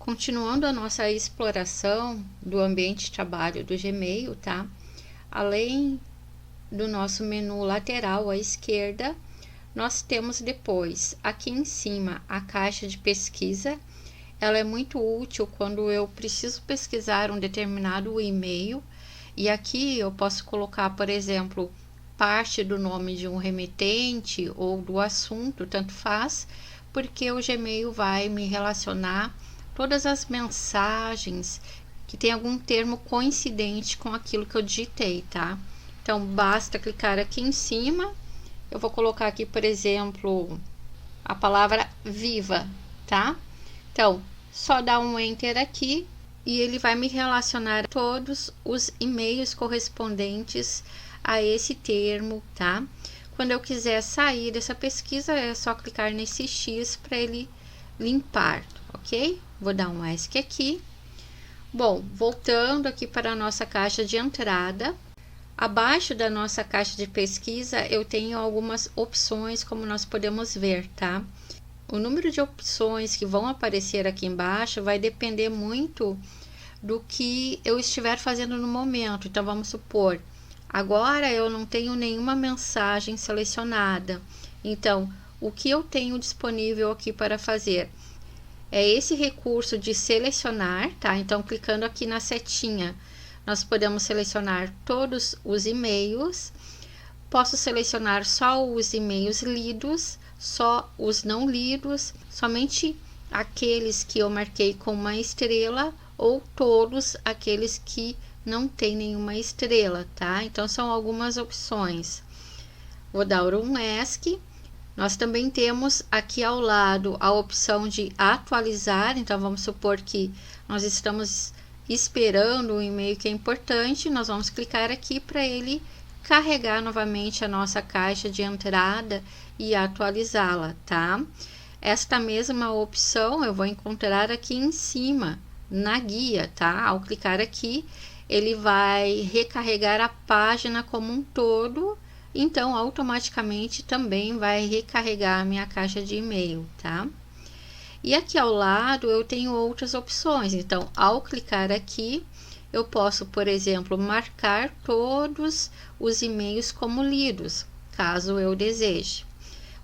Continuando a nossa exploração do ambiente de trabalho do Gmail, tá? Além do nosso menu lateral à esquerda, nós temos depois, aqui em cima, a caixa de pesquisa. Ela é muito útil quando eu preciso pesquisar um determinado e-mail, e aqui eu posso colocar, por exemplo, parte do nome de um remetente ou do assunto, tanto faz, porque o Gmail vai me relacionar todas as mensagens que tem algum termo coincidente com aquilo que eu digitei, tá? Então, basta clicar aqui em cima. Eu vou colocar aqui, por exemplo, a palavra viva, tá? Então, só dar um enter aqui e ele vai me relacionar todos os e-mails correspondentes a esse termo, tá? Quando eu quiser sair dessa pesquisa, é só clicar nesse X para ele limpar, ok? Vou dar um ESC aqui. Bom, voltando aqui para a nossa caixa de entrada, abaixo da nossa caixa de pesquisa eu tenho algumas opções, como nós podemos ver, tá? O número de opções que vão aparecer aqui embaixo vai depender muito do que eu estiver fazendo no momento. Então, vamos supor, agora eu não tenho nenhuma mensagem selecionada. Então, o que eu tenho disponível aqui para fazer é esse recurso de selecionar, tá? Então, clicando aqui na setinha, nós podemos selecionar todos os e-mails. Posso selecionar só os e-mails lidos, só os não lidos, somente aqueles que eu marquei com uma estrela ou todos aqueles que não tem nenhuma estrela, tá? Então, são algumas opções. Vou dar um ESC. Nós também temos aqui ao lado a opção de atualizar. Então, vamos supor que nós estamos esperando um e-mail que é importante. Nós vamos clicar aqui para ele carregar novamente a nossa caixa de entrada e atualizá-la, tá? Esta mesma opção eu vou encontrar aqui em cima, na guia, tá? Ao clicar aqui, ele vai recarregar a página como um todo. Então, automaticamente também vai recarregar a minha caixa de e-mail, tá? E aqui ao lado eu tenho outras opções. Então, ao clicar aqui, eu posso, por exemplo, marcar todos os e-mails como lidos, caso eu deseje.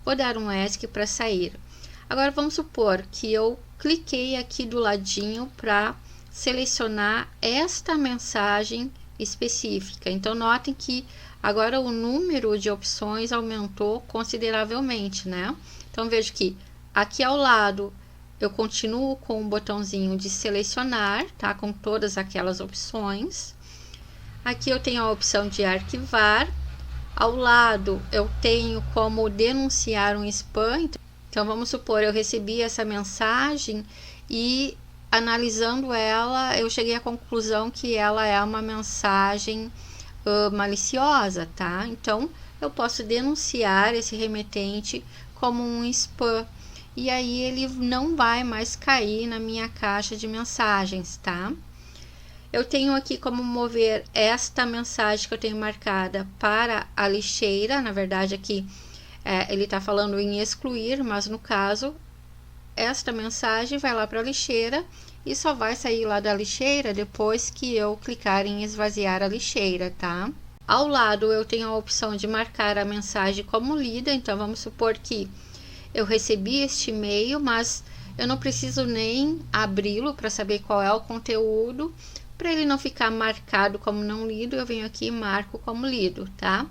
Vou dar um ESC para sair. Agora, vamos supor que eu cliquei aqui do ladinho para selecionar esta mensagem específica. Então, notem que agora o número de opções aumentou consideravelmente, né? Então, vejo que aqui ao lado eu continuo com o botãozinho de selecionar, tá? Com todas aquelas opções. Aqui eu tenho a opção de arquivar. Ao lado eu tenho como denunciar um spam. Então, vamos supor, eu recebi essa mensagem e analisando ela, eu cheguei à conclusão que ela é uma mensagem maliciosa, tá? Então, eu posso denunciar esse remetente como um spam e aí ele não vai mais cair na minha caixa de mensagens, tá? Eu tenho aqui como mover esta mensagem que eu tenho marcada para a lixeira. Na verdade, aqui ele está falando em excluir, mas no caso, esta mensagem vai lá para a lixeira e só vai sair lá da lixeira depois que eu clicar em esvaziar a lixeira, tá? Ao lado eu tenho a opção de marcar a mensagem como lida. Então, vamos supor que eu recebi este e-mail, mas eu não preciso nem abri-lo para saber qual é o conteúdo. Para ele não ficar marcado como não lido, eu venho aqui e marco como lido, tá?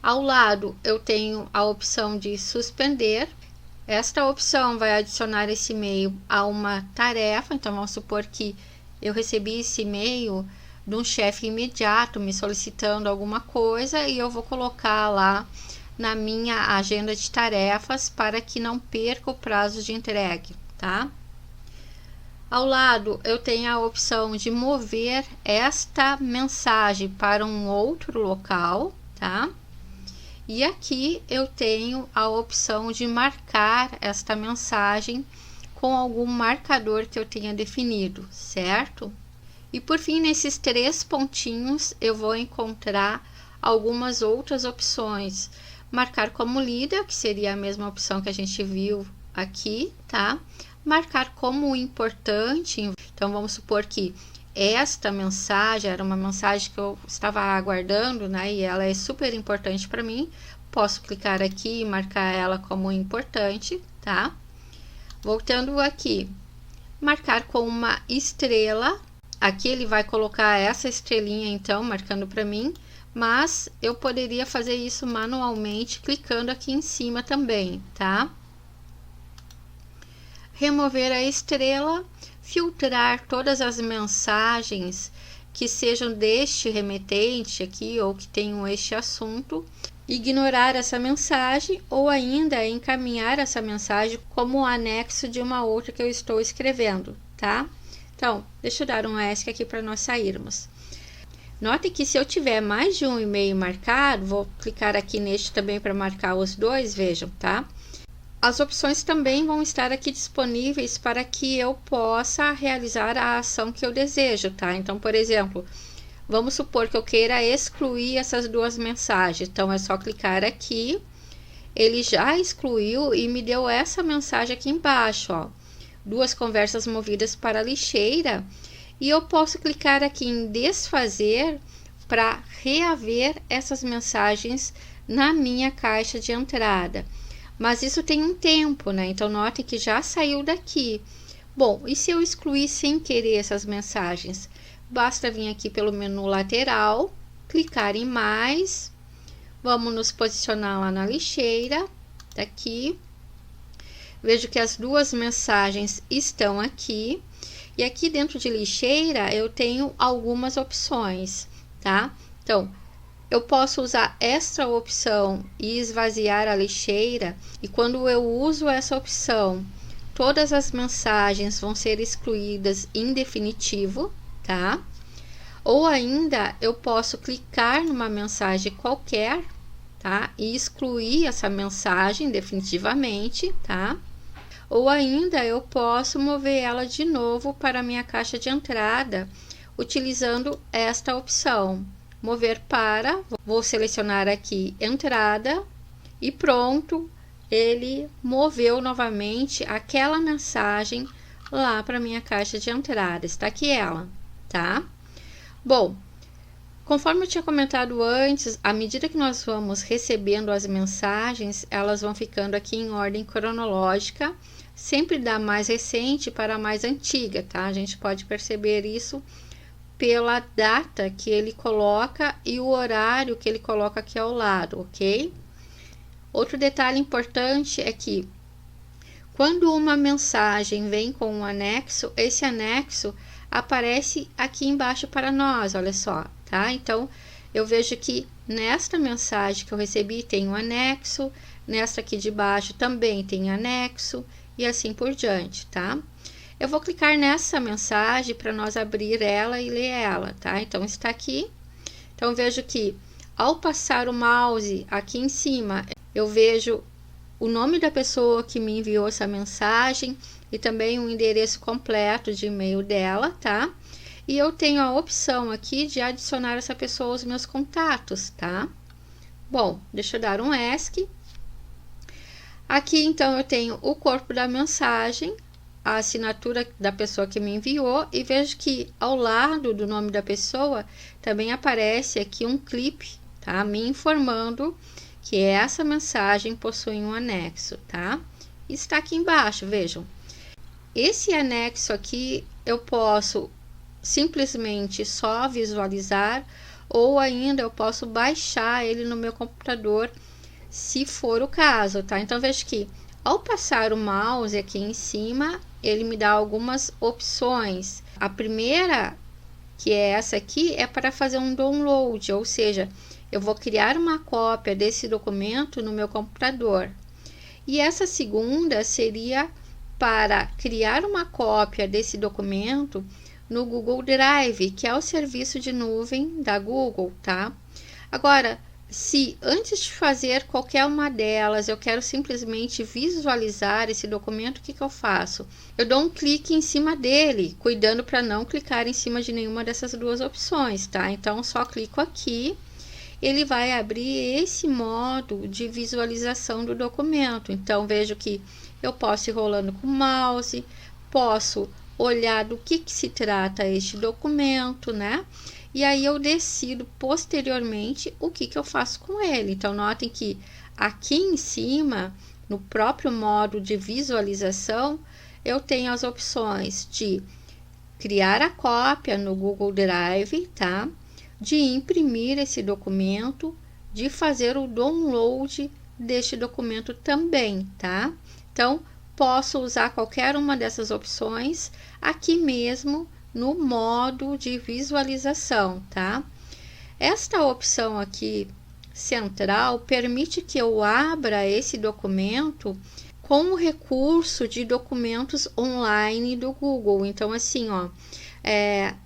Ao lado eu tenho a opção de suspender. Esta opção vai adicionar esse e-mail a uma tarefa. Então, vamos supor que eu recebi esse e-mail de um chefe imediato me solicitando alguma coisa e eu vou colocar lá na minha agenda de tarefas para que não perca o prazo de entrega, tá? Ao lado eu tenho a opção de mover esta mensagem para um outro local, tá? E aqui eu tenho a opção de marcar esta mensagem com algum marcador que eu tenha definido, certo? E por fim, nesses 3 pontinhos, eu vou encontrar algumas outras opções. Marcar como lida, que seria a mesma opção que a gente viu aqui, tá? marcar como importante. Então, vamos supor que esta mensagem era uma mensagem que eu estava aguardando, né? E ela é super importante para mim. Posso clicar aqui e marcar ela como importante, tá? Voltando aqui, marcar com uma estrela. Aqui ele vai colocar essa estrelinha, então, marcando para mim. Mas eu poderia fazer isso manualmente, clicando aqui em cima também, tá? Remover a estrela, filtrar todas as mensagens que sejam deste remetente aqui ou que tenham este assunto, ignorar essa mensagem ou ainda encaminhar essa mensagem como anexo de uma outra que eu estou escrevendo, tá? Então, deixa eu dar um ESC aqui para nós sairmos. Note que se eu tiver mais de um e-mail marcado, vou clicar aqui neste também para marcar os dois, vejam, tá? As opções também vão estar aqui disponíveis para que eu possa realizar a ação que eu desejo, tá? Então, por exemplo, vamos supor que eu queira excluir essas duas mensagens. Então, é só clicar aqui. Ele já excluiu e me deu essa mensagem aqui embaixo, ó. 2 conversas movidas para a lixeira. E eu posso clicar aqui em desfazer para reaver essas mensagens na minha caixa de entrada. Mas isso tem um tempo, né? Então, notem que já saiu daqui. Bom, e se eu excluir sem querer essas mensagens? Basta vir aqui pelo menu lateral, clicar em mais. Vamos nos posicionar lá na lixeira, daqui. Vejo que as 2 mensagens estão aqui. E aqui dentro de lixeira, eu tenho algumas opções, tá? Então, eu posso usar esta opção e esvaziar a lixeira. E quando eu uso essa opção, todas as mensagens vão ser excluídas em definitivo, tá? Ou ainda, eu posso clicar numa mensagem qualquer, tá? E excluir essa mensagem definitivamente, tá? Ou ainda eu posso mover ela de novo para a minha caixa de entrada, utilizando esta opção. Mover para, vou selecionar aqui entrada e pronto, ele moveu novamente aquela mensagem lá para a minha caixa de entrada. Está aqui ela, tá? Bom, conforme eu tinha comentado antes, à medida que nós vamos recebendo as mensagens, elas vão ficando aqui em ordem cronológica, sempre da mais recente para a mais antiga, tá? A gente pode perceber isso pela data que ele coloca e o horário que ele coloca aqui ao lado, ok? Outro detalhe importante é que quando uma mensagem vem com um anexo, esse anexo aparece aqui embaixo para nós, olha só, tá? Então, eu vejo que nesta mensagem que eu recebi tem um anexo, nesta aqui de baixo também tem anexo, e assim por diante, tá? Eu vou clicar nessa mensagem para nós abrir ela e ler ela, tá? Então, está aqui. Então, vejo que ao passar o mouse aqui em cima, eu vejo o nome da pessoa que me enviou essa mensagem e também o endereço completo de e-mail dela, tá? E eu tenho a opção aqui de adicionar essa pessoa aos meus contatos, tá? Bom, deixa eu dar um ESC. Aqui, então, eu tenho o corpo da mensagem, a assinatura da pessoa que me enviou e vejo que ao lado do nome da pessoa também aparece aqui um clipe, tá? Me informando que essa mensagem possui um anexo, tá? Está aqui embaixo, vejam. Esse anexo aqui eu posso simplesmente só visualizar ou ainda eu posso baixar ele no meu computador, se for o caso, tá? Então, vejo que ao passar o mouse aqui em cima, ele me dá algumas opções. A primeira, que é essa aqui, é para fazer um download, ou seja, eu vou criar uma cópia desse documento no meu computador. E essa segunda seria para criar uma cópia desse documento no Google Drive, que é o serviço de nuvem da Google, tá? Agora, se antes de fazer qualquer uma delas, eu quero simplesmente visualizar esse documento, o que eu faço? Eu dou um clique em cima dele, cuidando para não clicar em cima de nenhuma dessas duas opções, tá? Então, só clico aqui, ele vai abrir esse modo de visualização do documento. Então, vejo que eu posso ir rolando com o mouse, posso olhar do que se trata este documento, né? E aí eu decido posteriormente o que eu faço com ele. Então, notem que aqui em cima, no próprio modo de visualização, eu tenho as opções de criar a cópia no Google Drive, tá? De imprimir esse documento, de fazer o download deste documento também, tá? Então, posso usar qualquer uma dessas opções aqui mesmo no modo de visualização, tá? Esta opção aqui central permite que eu abra esse documento com o recurso de documentos online do Google. Então, assim, ó,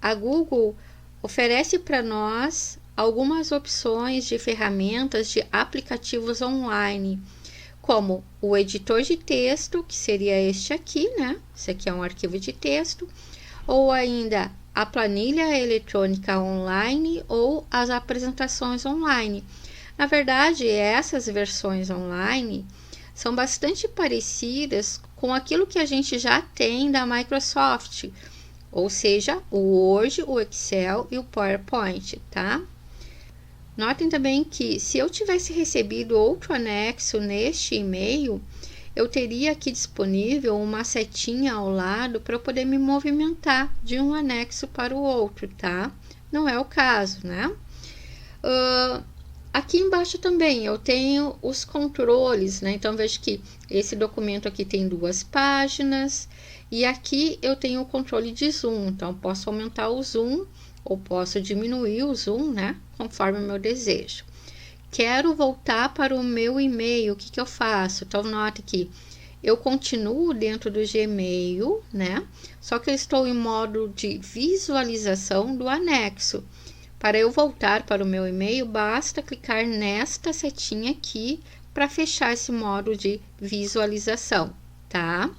a Google oferece para nós algumas opções de ferramentas de aplicativos online, como o editor de texto, que seria este aqui, né? Esse aqui é um arquivo de texto, ou ainda a planilha eletrônica online ou as apresentações online. Na verdade, essas versões online são bastante parecidas com aquilo que a gente já tem da Microsoft, ou seja, o Word, o Excel e o PowerPoint, tá? Notem também que se eu tivesse recebido outro anexo neste e-mail, eu teria aqui disponível uma setinha ao lado para eu poder me movimentar de um anexo para o outro, tá? Não é o caso, né? Aqui embaixo também eu tenho os controles, né? Então, vejo que esse documento aqui tem 2 páginas e aqui eu tenho o controle de zoom. Então, posso aumentar o zoom ou posso diminuir o zoom, né? Conforme o meu desejo. Quero voltar para o meu e-mail, o que eu faço? Então, note que eu continuo dentro do Gmail, né? Só que eu estou em modo de visualização do anexo. Para eu voltar para o meu e-mail, basta clicar nesta setinha aqui para fechar esse modo de visualização, tá?